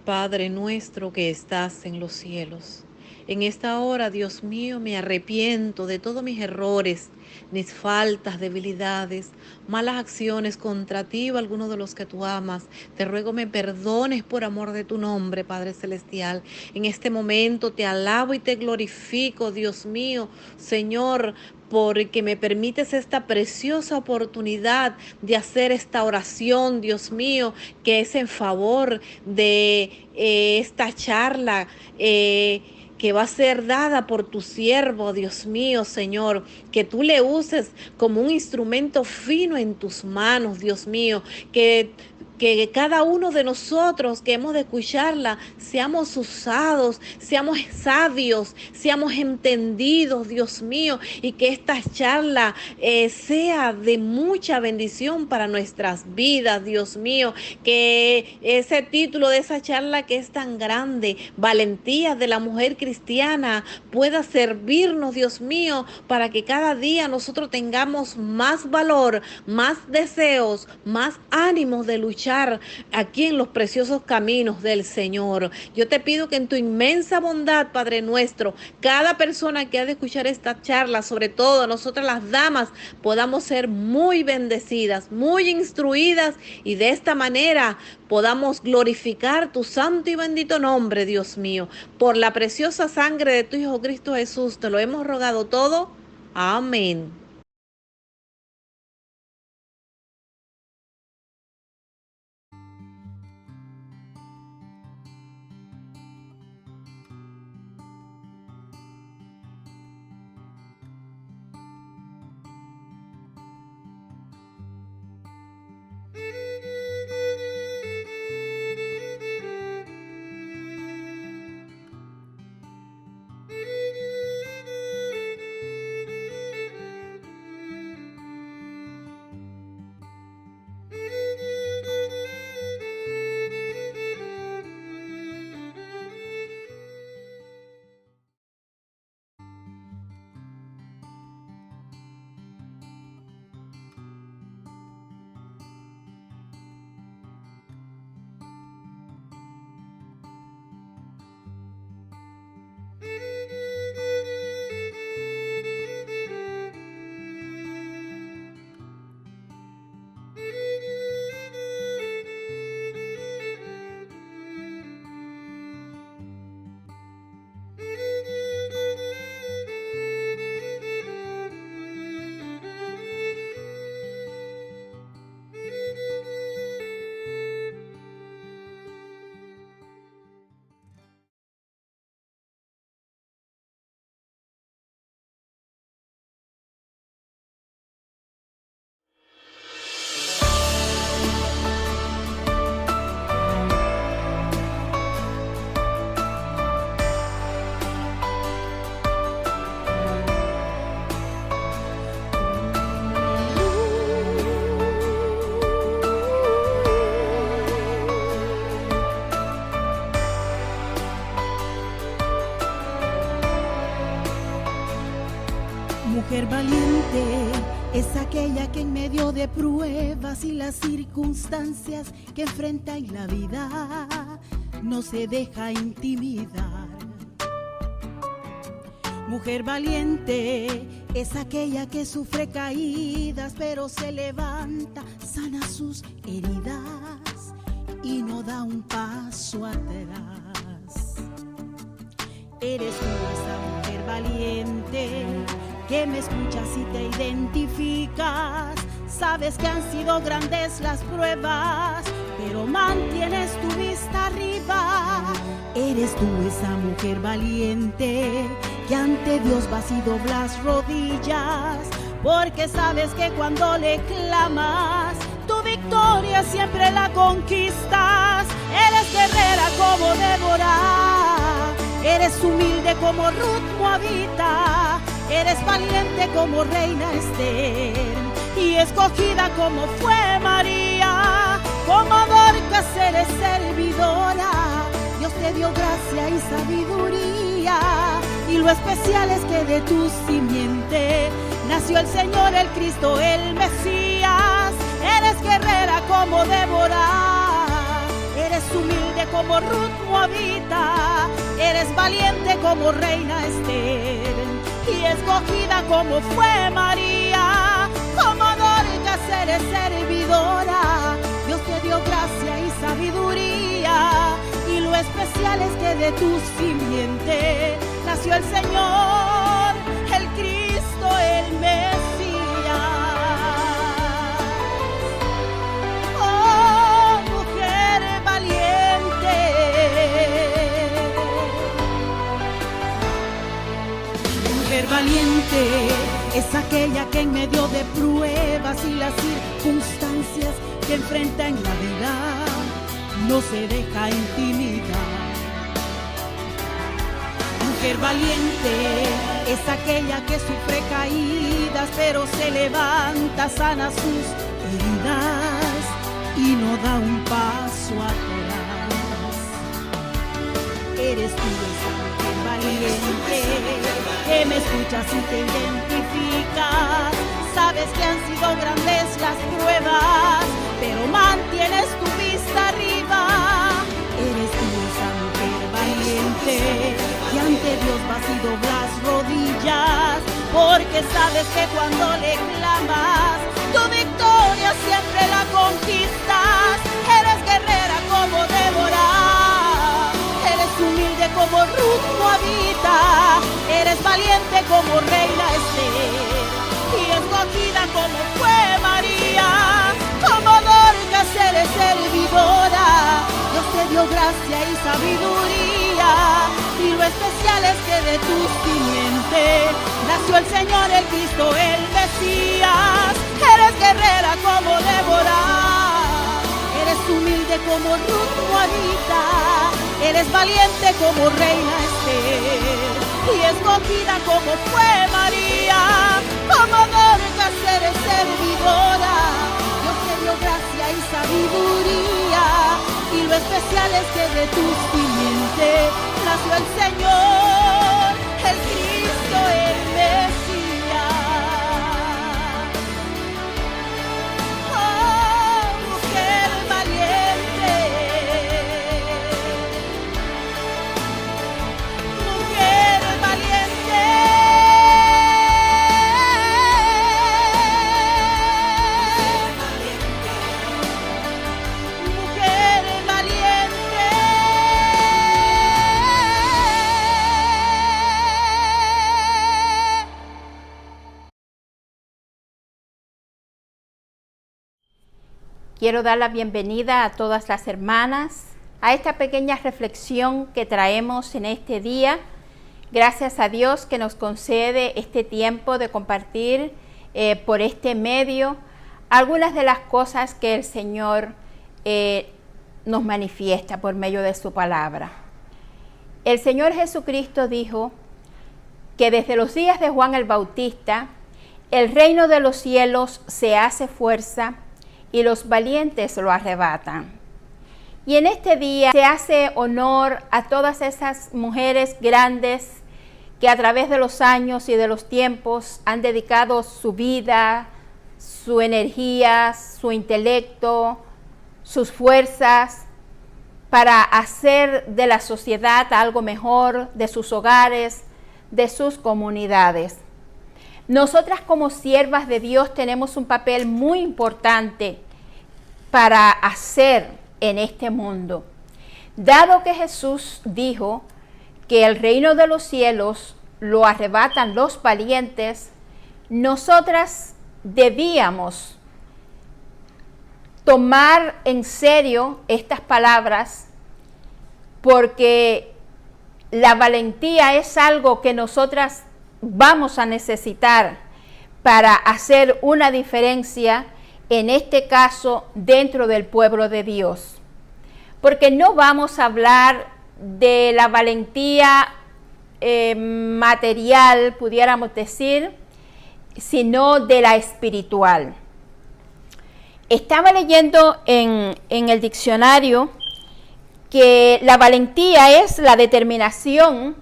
Padre nuestro que estás en los cielos. En esta hora, Dios mío, me arrepiento de todos mis errores, mis faltas, debilidades, malas acciones contra ti o alguno de los que tú amas. Te ruego me perdones por amor de tu nombre, Padre Celestial. En este momento te alabo y te glorifico, Dios mío, Señor, porque me permites esta preciosa oportunidad de hacer esta oración, Dios mío, que es en favor de esta charla que va a ser dada por tu siervo, Dios mío, Señor, que tú le uses como un instrumento fino en tus manos, Dios mío, que cada uno de nosotros que hemos de escucharla seamos usados, seamos sabios, seamos entendidos, Dios mío, y que esta charla sea de mucha bendición para nuestras vidas, Dios mío, que ese título de esa charla que es tan grande, Valentía de la Mujer Cristiana, pueda servirnos, Dios mío, para que cada día nosotros tengamos más valor, más deseos, más ánimos de luchar aquí en los preciosos caminos del Señor. Yo te pido que en tu inmensa bondad, Padre nuestro, cada persona que ha de escuchar esta charla, sobre todo nosotras las damas, podamos ser muy bendecidas, muy instruidas y de esta manera podamos glorificar tu santo y bendito nombre, Dios mío. Por la preciosa sangre de tu Hijo Cristo Jesús, te lo hemos rogado todo. Amén. Mujer valiente es aquella que en medio de pruebas y las circunstancias que enfrenta en la vida no se deja intimidar. Mujer valiente es aquella que sufre caídas pero se levanta, sana sus heridas y no da un paso atrás. Eres tú esa mujer valiente que me escuchas y te identificas. Sabes que han sido grandes las pruebas, pero mantienes tu vista arriba. Eres tú esa mujer valiente que ante Dios vas y doblas rodillas, porque sabes que cuando le clamas, tu victoria siempre la conquistas. Eres guerrera como Débora, eres humilde como Ruth moabita, eres valiente como reina Esther y escogida como fue María. Como Dorcas eres servidora, Dios te dio gracia y sabiduría, y lo especial es que de tu simiente nació el Señor, el Cristo, el Mesías. Eres guerrera como Débora, Eres humilde como Ruth moabita, eres valiente como reina Esther, y escogida como fue María, como Dorcas eres servidora. Dios te dio gracia y sabiduría, y lo especial es que de tu simiente nació el Señor, el Cristo, el Mesías. Oh, mujer valiente, mujer valiente es aquella que en medio de pruebas y las circunstancias que enfrenta en la vida no se deja intimidar. Mujer valiente es aquella que sufre caídas, pero se levanta, sana sus heridas y no da un paso atrás. Eres tú esa mujer valiente que me escuchas y te identificas. Sabes que han sido grandes las pruebas, pero mantienes tu vista arriba. Eres tú esa mujer valiente que ante Dios vas y doblas rodillas, porque sabes que cuando le clamas, tu victoria siempre la conquistas. Eres guerrera como Débora, eres humilde como Ruth moabita, eres valiente como reina Esther, y escogida como fue María, como Dorcas eres servidora. Dios te dio gracia y sabiduría, y lo especial es que de tu simiente nació el Señor, el Cristo, el Mesías. Eres guerrera como Débora, eres humilde como Ruth moabita, eres valiente como reina Esther, y escogida como fue María, como Dorcas eres servidora. Dios te dio gracia y sabiduría, y lo especial es que de tu simiente nació el Señor, el Cristo, el Mesías. Oh, mujer valiente, mujer valiente, mujer valiente. Quiero dar la bienvenida a todas las hermanas a esta pequeña reflexión que traemos en este día. Gracias a Dios que nos concede este tiempo de compartir por este medio algunas de las cosas que el Señor nos manifiesta por medio de su palabra. El Señor Jesucristo dijo que desde los días de Juan el Bautista, el reino de los cielos se hace fuerza y los valientes lo arrebatan. Y en este día se hace honor a todas esas mujeres grandes que a través de los años y de los tiempos han dedicado su vida, su energía, su intelecto, sus fuerzas para hacer de la sociedad algo mejor, de sus hogares, de sus comunidades. Nosotras como siervas de Dios tenemos un papel muy importante para hacer en este mundo. Dado que Jesús dijo que el reino de los cielos lo arrebatan los valientes, nosotras debíamos tomar en serio estas palabras, porque la valentía es algo que nosotras vamos a necesitar para hacer una diferencia, en este caso dentro del pueblo de Dios. Porque no vamos a hablar de la valentía material, pudiéramos decir, sino de la espiritual. Estaba leyendo en el diccionario que la valentía es la determinación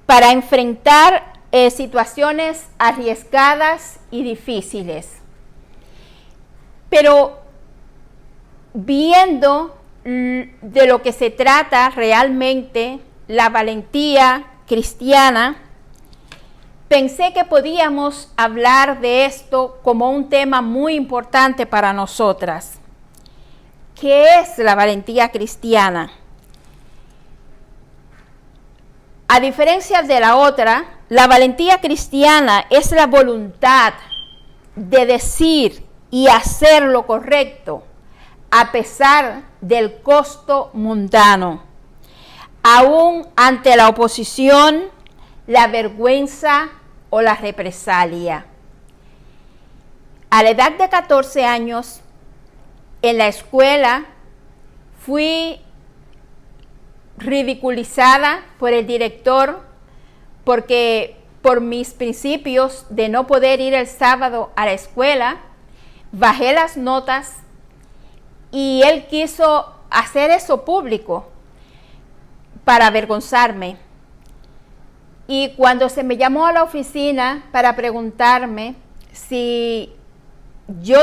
para enfrentar situaciones arriesgadas y difíciles. Pero viendo de lo que se trata realmente la valentía cristiana, pensé que podíamos hablar de esto como un tema muy importante para nosotras. ¿Qué es la valentía cristiana? A diferencia de la otra, la valentía cristiana es la voluntad de decir y hacer lo correcto a pesar del costo mundano, aún ante la oposición, la vergüenza o la represalia. A la edad de 14 años, en la escuela, fui ridiculizada por el director porque por mis principios de no poder ir el sábado a la escuela, bajé las notas y él quiso hacer eso público para avergonzarme. Y cuando se me llamó a la oficina para preguntarme si yo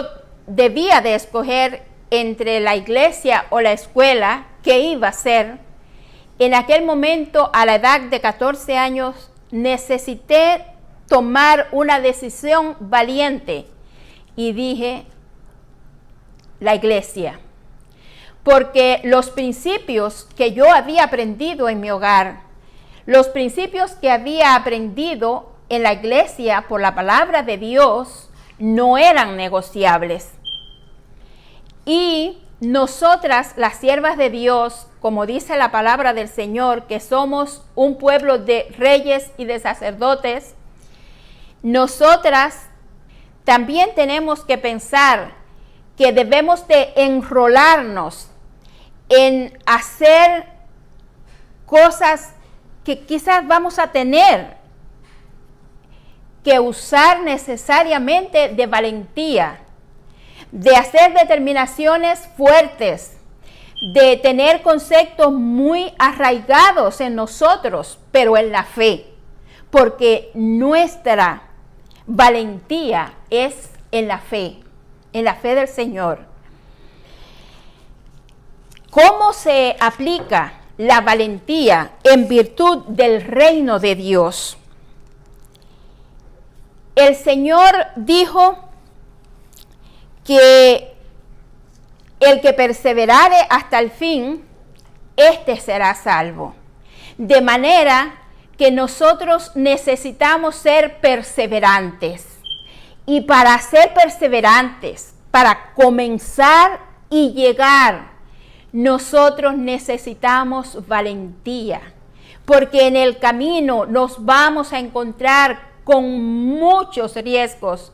debía de escoger entre la iglesia o la escuela, ¿qué iba a hacer? En aquel momento, a la edad de 14 años, necesité tomar una decisión valiente y dije, la iglesia. Porque los principios que yo había aprendido en mi hogar, los principios que había aprendido en la iglesia por la palabra de Dios, no eran negociables. Y nosotras, las siervas de Dios, como dice la palabra del Señor, que somos un pueblo de reyes y de sacerdotes, nosotras también tenemos que pensar que debemos de enrolarnos en hacer cosas que quizás vamos a tener que usar necesariamente de valentía, de hacer determinaciones fuertes, de tener conceptos muy arraigados en nosotros, pero en la fe, porque nuestra valentía es en la fe del Señor. ¿Cómo se aplica la valentía en virtud del reino de Dios? El Señor dijo que el que perseverare hasta el fin, éste será salvo. De manera que nosotros necesitamos ser perseverantes. Y para ser perseverantes, para comenzar y llegar, nosotros necesitamos valentía. Porque en el camino nos vamos a encontrar con muchos riesgos.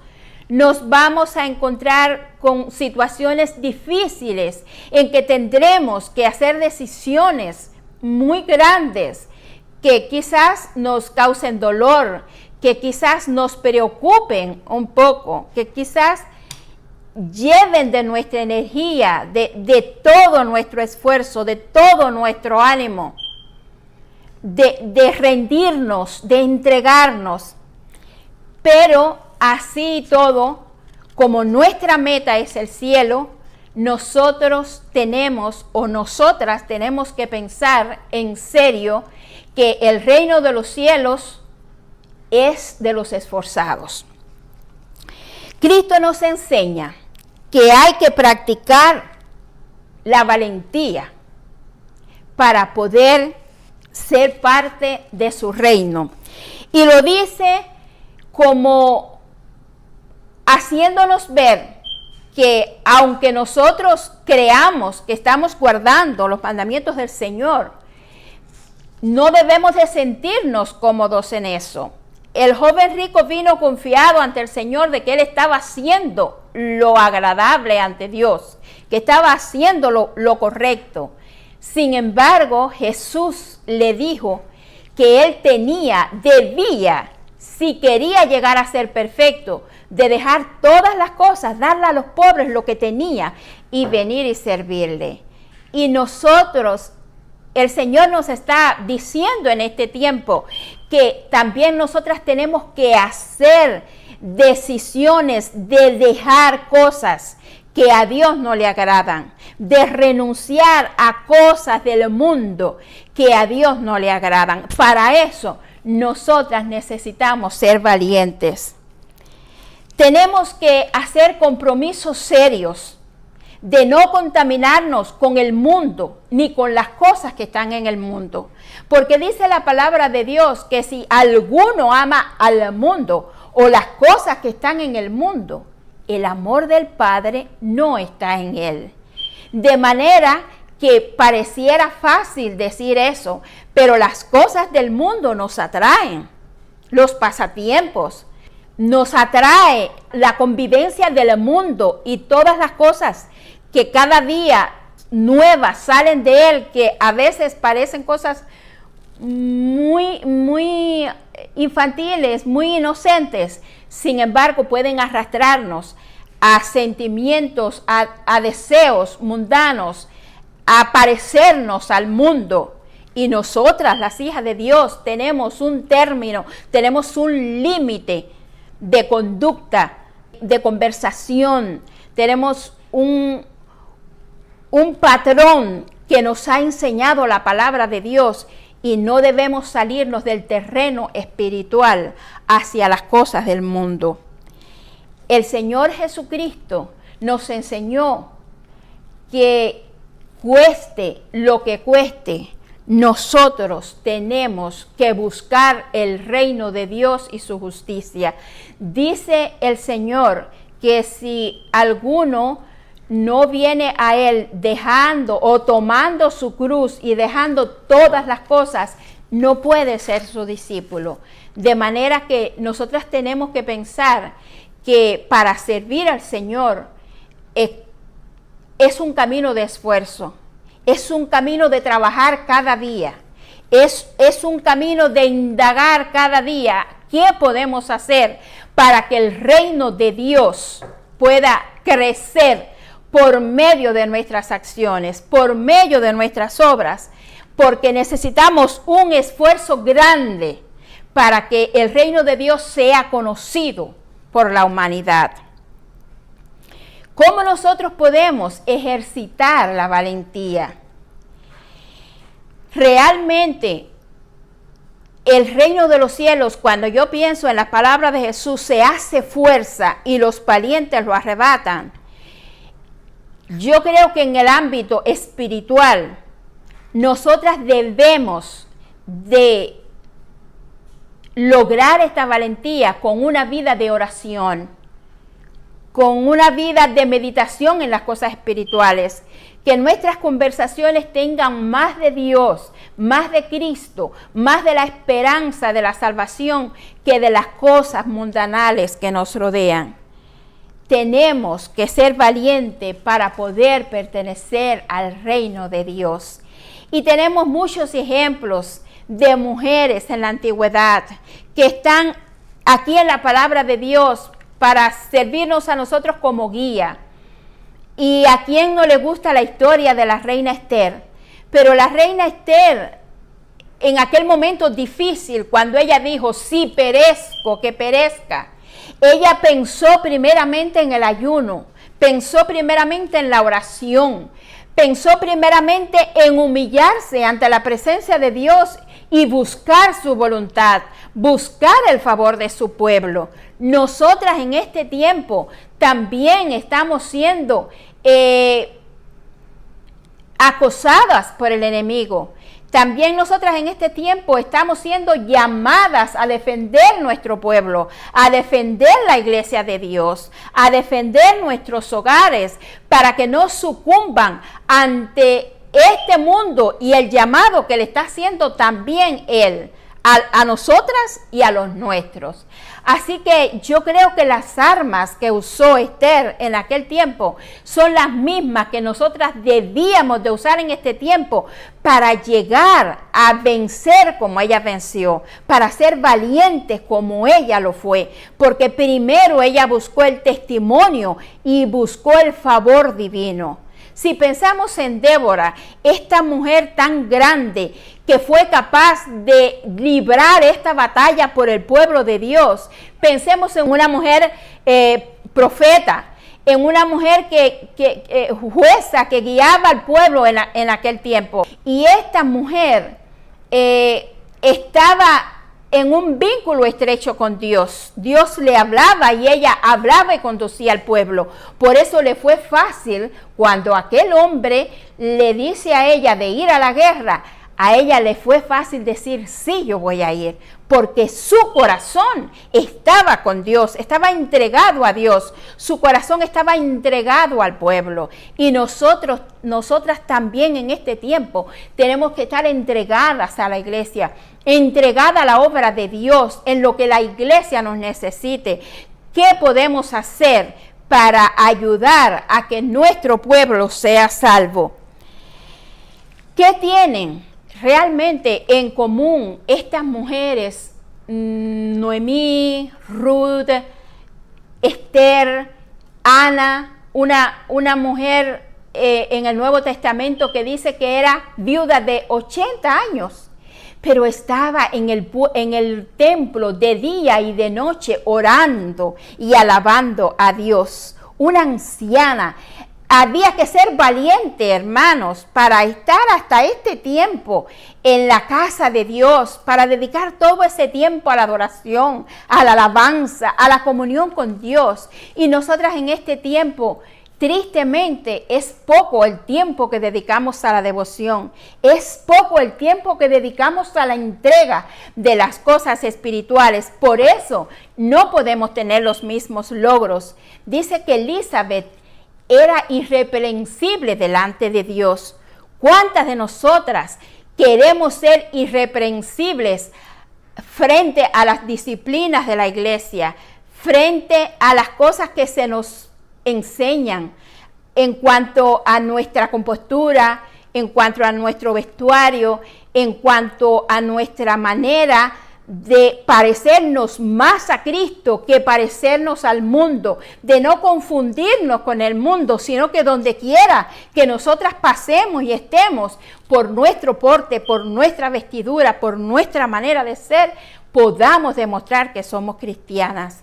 Nos vamos a encontrar con situaciones difíciles en que tendremos que hacer decisiones muy grandes que quizás nos causen dolor, que quizás nos preocupen un poco, que quizás lleven de nuestra energía, de todo nuestro esfuerzo, de todo nuestro ánimo, de rendirnos, de entregarnos. Pero así y todo, como nuestra meta es el cielo, nosotros tenemos o nosotras tenemos que pensar en serio que el reino de los cielos es de los esforzados. Cristo nos enseña que hay que practicar la valentía para poder ser parte de su reino. Y lo dice como haciéndonos ver que aunque nosotros creamos que estamos guardando los mandamientos del Señor, no debemos de sentirnos cómodos en eso. El joven rico vino confiado ante el Señor de que él estaba haciendo lo agradable ante Dios, que estaba haciendo lo correcto. Sin embargo, Jesús le dijo que él debía, si quería llegar a ser perfecto, de dejar todas las cosas, darle a los pobres lo que tenía y venir y servirle. Y nosotros, el Señor nos está diciendo en este tiempo que también nosotras tenemos que hacer decisiones de dejar cosas que a Dios no le agradan, de renunciar a cosas del mundo que a Dios no le agradan. Para eso, nosotras necesitamos ser valientes. Tenemos que hacer compromisos serios de no contaminarnos con el mundo ni con las cosas que están en el mundo. Porque dice la palabra de Dios que si alguno ama al mundo o las cosas que están en el mundo, el amor del Padre no está en él. De manera que pareciera fácil decir eso, pero las cosas del mundo nos atraen. Los pasatiempos, nos atrae la convivencia del mundo y todas las cosas que cada día nuevas salen de él, que a veces parecen cosas muy infantiles, muy inocentes. Sin embargo, pueden arrastrarnos a sentimientos, a deseos mundanos, a parecernos al mundo. Y nosotras, las hijas de Dios, tenemos un término, tenemos un límite de conducta, de conversación. Tenemos un patrón que nos ha enseñado la palabra de Dios y no debemos salirnos del terreno espiritual hacia las cosas del mundo. El Señor Jesucristo nos enseñó que cueste lo que cueste, nosotros tenemos que buscar el reino de Dios y su justicia. Dice el Señor que si alguno no viene a Él dejando o tomando su cruz y dejando todas las cosas, no puede ser su discípulo. De manera que nosotras tenemos que pensar que para servir al Señor es un camino de esfuerzo, es un camino de trabajar cada día, es un camino de indagar cada día qué podemos hacer para que el reino de Dios pueda crecer por medio de nuestras acciones, por medio de nuestras obras, porque necesitamos un esfuerzo grande para que el reino de Dios sea conocido por la humanidad. ¿Cómo nosotros podemos ejercitar la valentía? Realmente, el reino de los cielos, cuando yo pienso en las palabras de Jesús, se hace fuerza y los valientes lo arrebatan. Yo creo que en el ámbito espiritual, nosotras debemos de lograr esta valentía con una vida de oración, con una vida de meditación en las cosas espirituales, que nuestras conversaciones tengan más de Dios, más de Cristo, más de la esperanza de la salvación que de las cosas mundanales que nos rodean. Tenemos que ser valientes para poder pertenecer al reino de Dios. Y tenemos muchos ejemplos de mujeres en la antigüedad que están aquí en la palabra de Dios para servirnos a nosotros como guía. Y a quien no le gusta la historia de la reina Esther, pero la reina Esther, en aquel momento difícil, cuando ella dijo, sí perezco, que perezca, ella pensó primeramente en el ayuno, pensó primeramente en la oración, pensó primeramente en humillarse ante la presencia de Dios y buscar su voluntad, buscar el favor de su pueblo. Nosotras en este tiempo también estamos siendo acosadas por el enemigo. También nosotras en este tiempo estamos siendo llamadas a defender nuestro pueblo, a defender la iglesia de Dios, a defender nuestros hogares para que no sucumban ante este mundo y el llamado que le está haciendo también Él a nosotras y a los nuestros. Así que yo creo que las armas que usó Esther en aquel tiempo son las mismas que nosotras debíamos de usar en este tiempo para llegar a vencer como ella venció, para ser valientes como ella lo fue, porque primero ella buscó el testimonio y buscó el favor divino. Si pensamos en Débora, esta mujer tan grande que fue capaz de librar esta batalla por el pueblo de Dios, pensemos en una mujer profeta. en una mujer jueza que guiaba al pueblo en aquel tiempo. Y esta mujer estaba en un vínculo estrecho con Dios. Dios le hablaba y ella hablaba y conducía al pueblo. Por eso le fue fácil cuando aquel hombre le dice a ella de ir a la guerra. A ella le fue fácil decir, sí, yo voy a ir, porque su corazón estaba con Dios, estaba entregado a Dios, su corazón estaba entregado al pueblo. Y nosotras también en este tiempo tenemos que estar entregadas a la iglesia, entregada a la obra de Dios, en lo que la iglesia nos necesite. ¿Qué podemos hacer para ayudar a que nuestro pueblo sea salvo? ¿Qué tienen realmente en común estas mujeres, Noemí, Ruth, Esther, Ana, una mujer en el Nuevo Testamento que dice que era viuda de 80 años, pero estaba en el templo de día y de noche orando y alabando a Dios? Una anciana. Había que ser valiente, hermanos, para estar hasta este tiempo en la casa de Dios, para dedicar todo ese tiempo a la adoración, a la alabanza, a la comunión con Dios. Y nosotras en este tiempo, tristemente, es poco el tiempo que dedicamos a la devoción. Es poco el tiempo que dedicamos a la entrega de las cosas espirituales. Por eso no podemos tener los mismos logros. Dice que Elizabeth era irreprensible delante de Dios. ¿Cuántas de nosotras queremos ser irreprensibles frente a las disciplinas de la iglesia, frente a las cosas que se nos enseñan en cuanto a nuestra compostura, en cuanto a nuestro vestuario, en cuanto a nuestra manera de parecernos más a Cristo que parecernos al mundo, de no confundirnos con el mundo, sino que donde quiera que nosotras pasemos y estemos, por nuestro porte, por nuestra vestidura, por nuestra manera de ser, podamos demostrar que somos cristianas?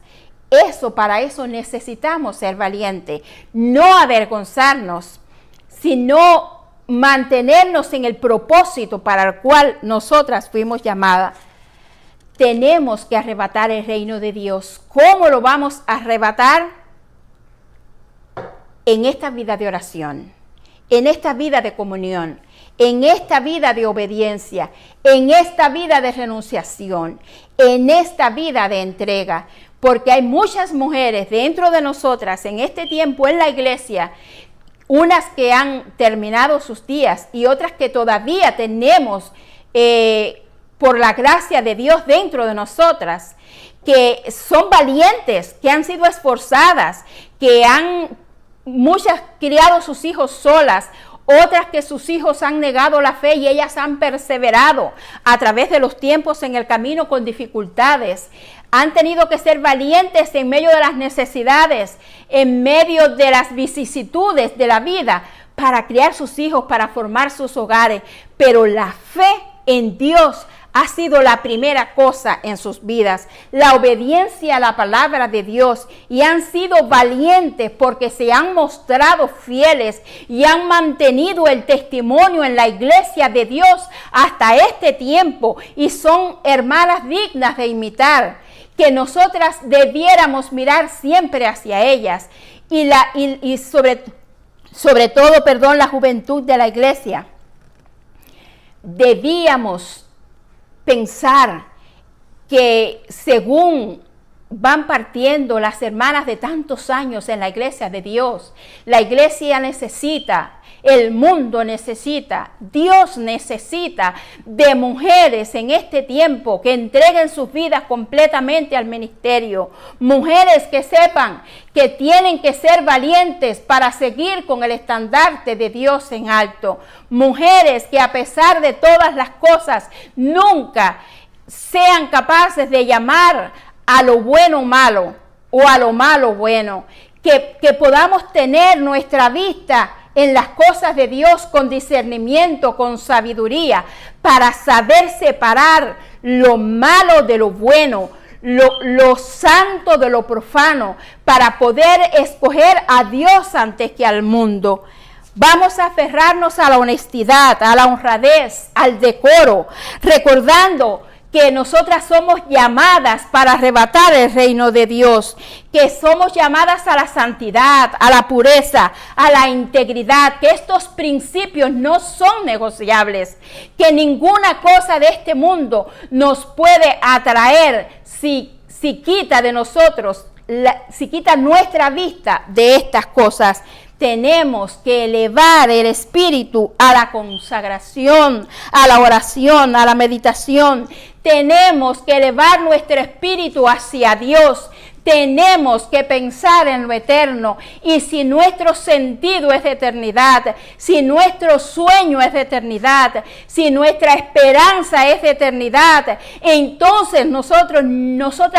Para eso necesitamos ser valientes, no avergonzarnos, sino mantenernos en el propósito para el cual nosotras fuimos llamadas. Tenemos que arrebatar el reino de Dios. ¿Cómo lo vamos a arrebatar? En esta vida de oración, en esta vida de comunión, en esta vida de obediencia, en esta vida de renunciación, en esta vida de entrega. Porque hay muchas mujeres dentro de nosotras en este tiempo en la iglesia, unas que han terminado sus días y otras que todavía tenemos por la gracia de Dios dentro de nosotras, que son valientes, que han sido esforzadas, que muchas criado sus hijos solas, otras que sus hijos han negado la fe y ellas han perseverado a través de los tiempos en el camino con dificultades. Han tenido que ser valientes en medio de las necesidades, en medio de las vicisitudes de la vida, para criar sus hijos, para formar sus hogares. Pero la fe en Dios ha sido la primera cosa en sus vidas, la obediencia a la palabra de Dios, y han sido valientes porque se han mostrado fieles y han mantenido el testimonio en la iglesia de Dios hasta este tiempo, y son hermanas dignas de imitar, que nosotras debiéramos mirar siempre hacia ellas, y sobre todo, la juventud de la iglesia. Debíamos pensar que según van partiendo las hermanas de tantos años en la iglesia de Dios, la iglesia necesita, el mundo necesita, Dios necesita de mujeres en este tiempo que entreguen sus vidas completamente al ministerio, mujeres que sepan que tienen que ser valientes para seguir con el estandarte de Dios en alto, mujeres que a pesar de todas las cosas nunca sean capaces de llamar a lo bueno malo o a lo malo bueno, que podamos tener nuestra vista en las cosas de Dios con discernimiento, con sabiduría, para saber separar lo malo de lo bueno, lo santo de lo profano, para poder escoger a Dios antes que al mundo. Vamos a aferrarnos a la honestidad, a la honradez, al decoro, recordando que nosotras somos llamadas para arrebatar el reino de Dios, que somos llamadas a la santidad, a la pureza, a la integridad, que estos principios no son negociables, que ninguna cosa de este mundo nos puede atraer si quita de nosotros, si quita nuestra vista de estas cosas. Tenemos que elevar el espíritu a la consagración, a la oración, a la meditación. Tenemos que elevar nuestro espíritu hacia Dios. Tenemos que pensar en lo eterno. Y si nuestro sentido es de eternidad, si nuestro sueño es de eternidad, si nuestra esperanza es de eternidad, entonces nosotras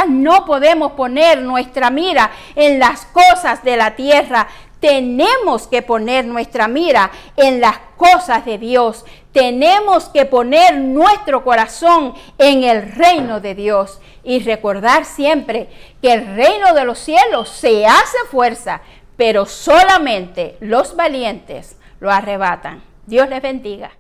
no podemos poner nuestra mira en las cosas de la tierra. Tenemos que poner nuestra mira en las cosas de Dios. Tenemos que poner nuestro corazón en el reino de Dios y recordar siempre que el reino de los cielos se hace fuerza, pero solamente los valientes lo arrebatan. Dios les bendiga.